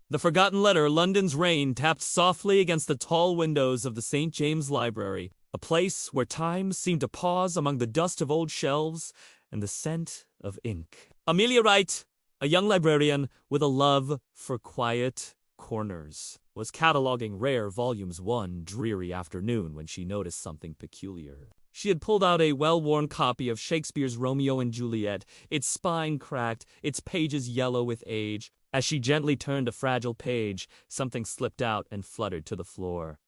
The forgotten letter, London's rain, tapped softly against the tall windows of the St. James Library, a place where time seemed to pause among the dust of old shelves and the scent of ink. Amelia Wright, a young librarian with a love for quiet corners, was cataloging rare volumes one dreary afternoon when she noticed something peculiar. She had pulled out a well-worn copy of Shakespeare's Romeo and Juliet, its spine cracked, its pages yellow with age. As she gently turned a fragile page, something slipped out and fluttered to the floor.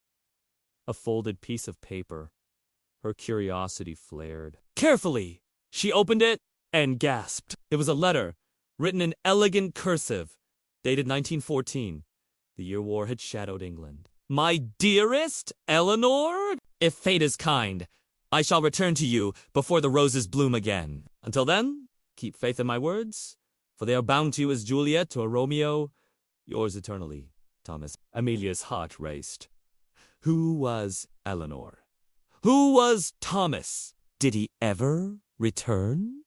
A folded piece of paper. Her curiosity flared. Carefully, she opened it and gasped. It was a letter, written in elegant cursive, dated 1914. The year war had shadowed England. My dearest Eleanor, if fate is kind, I shall return to you before the roses bloom again. Until then, keep faith in my words, for they are bound to you as Juliet or Romeo. Yours eternally, Thomas. Amelia's heart raced. Who was Eleanor? Who was Thomas? Did he ever return?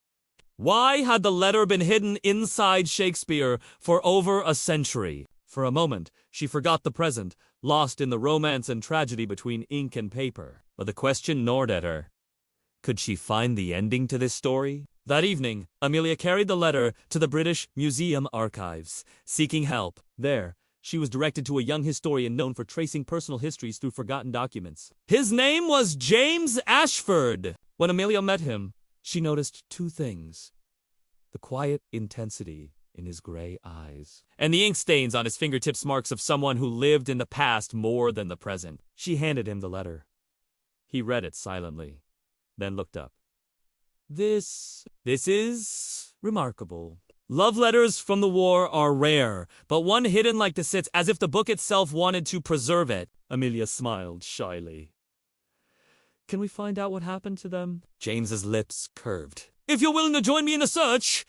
Why had the letter been hidden inside Shakespeare for over a century? For a moment, she forgot the present, lost in the romance and tragedy between ink and paper. But the question gnawed at her. Could she find the ending to this story? That evening, Amelia carried the letter to the British Museum archives, seeking help. There, she was directed to a young historian known for tracing personal histories through forgotten documents. His name was James Ashford. When Amelia met him, she noticed two things: the quiet intensity in his gray eyes, and the ink stains on his fingertips, marks of someone who lived in the past more than the present. She handed him the letter. He read it silently, then looked up. This is remarkable. Love letters from the war are rare, but one hidden like this, it's as if the book itself wanted to preserve it. Amelia smiled shyly. Can we find out what happened to them? James's lips curved. If you're willing to join me in the search,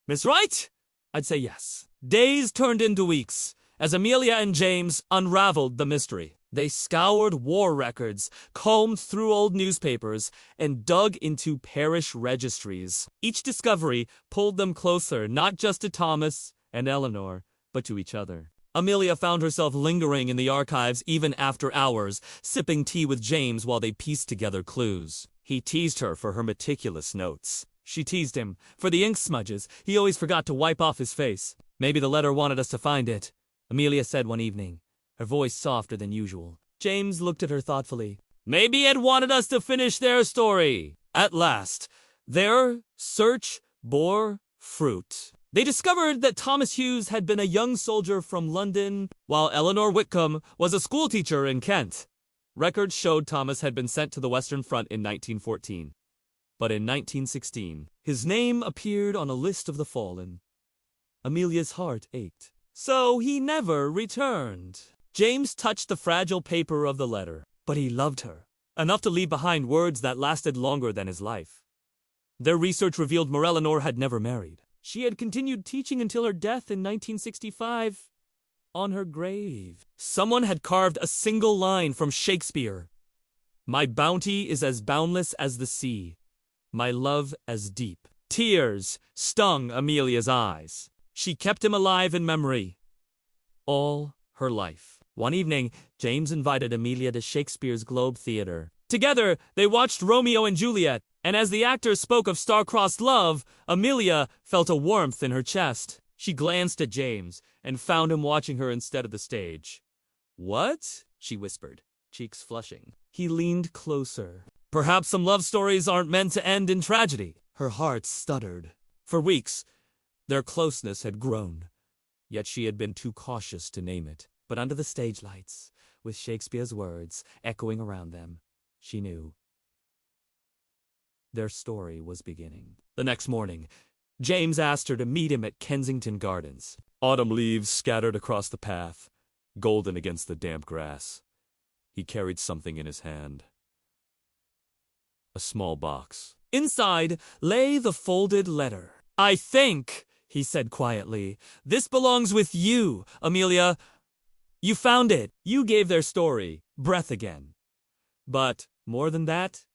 Miss Wright, I'd say yes. Days turned into weeks as Amelia and James unraveled the mystery. They scoured war records, combed through old newspapers, and dug into parish registries. Each discovery pulled them closer, not just to Thomas and Eleanor, but to each other. Amelia found herself lingering in the archives even after hours, sipping tea with James while they pieced together clues. He teased her for her meticulous notes. She teased him for the ink smudges he always forgot to wipe off his face. Maybe the letter wanted us to find it, Amelia said one evening, her voice softer than usual. James looked at her thoughtfully. Maybe it wanted us to finish their story. At last, their search bore fruit. They discovered that Thomas Hughes had been a young soldier from London, while Eleanor Whitcomb was a schoolteacher in Kent. Records showed Thomas had been sent to the Western Front in 1914. But in 1916, his name appeared on a list of the fallen. Amelia's heart ached. So he never returned. James touched the fragile paper of the letter, but he loved her, enough to leave behind words that lasted longer than his life. Their research revealed Eleanor had never married. She had continued teaching until her death in 1965. On her grave, someone had carved a single line from Shakespeare. My bounty is as boundless as the sea, my love as deep. Tears stung Amelia's eyes. She kept him alive in memory all her life. One evening, James invited Amelia to Shakespeare's Globe Theatre. Together, they watched Romeo and Juliet, and as the actors spoke of star-crossed love, Amelia felt a warmth in her chest. She glanced at James and found him watching her instead of the stage. What? She whispered, cheeks flushing. He leaned closer. Perhaps some love stories aren't meant to end in tragedy. Her heart stuttered. For weeks, their closeness had grown, yet she had been too cautious to name it. But under the stage lights, with Shakespeare's words echoing around them, she knew their story was beginning. The next morning, James asked her to meet him at Kensington Gardens. Autumn leaves scattered across the path, golden against the damp grass. He carried something in his hand. A small box. Inside lay the folded letter. I think, he said quietly, this belongs with you, Amelia. You found it. You gave their story breath again. But more than that,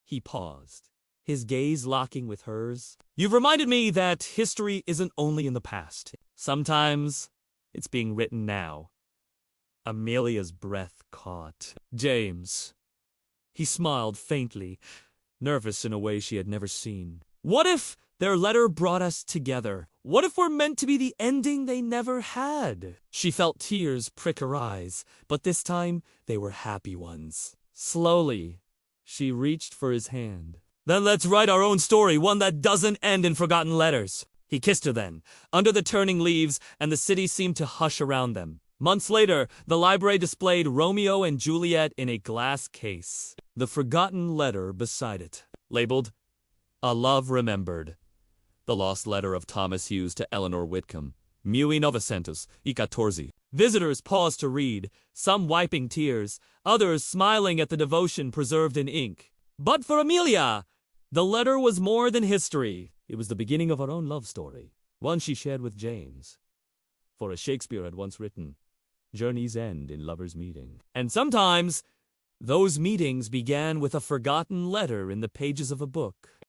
he paused, his gaze locking with hers. You've reminded me that history isn't only in the past. Sometimes It's being written now. Amelia's breath caught. James. He smiled faintly, nervous in a way she had never seen. What if their letter brought us together? What if we're meant to be the ending they never had? She felt tears prick her eyes, but this time they were happy ones. Slowly, she reached for his hand. Then let's write our own story, one that doesn't end in forgotten letters. He kissed her then, under the turning leaves, and the city seemed to hush around them. Months later, the library displayed Romeo and Juliet in a glass case. The forgotten letter beside it, labeled, A Love Remembered. The lost letter of Thomas Hughes to Eleanor Whitcomb. 1914. Visitors paused to read, some wiping tears, others smiling at the devotion preserved in ink. But for Amelia, the letter was more than history. It was the beginning of her own love story, one she shared with James. For as Shakespeare had once written, journeys end in lovers' meeting. And sometimes, those meetings began with a forgotten letter in the pages of a book.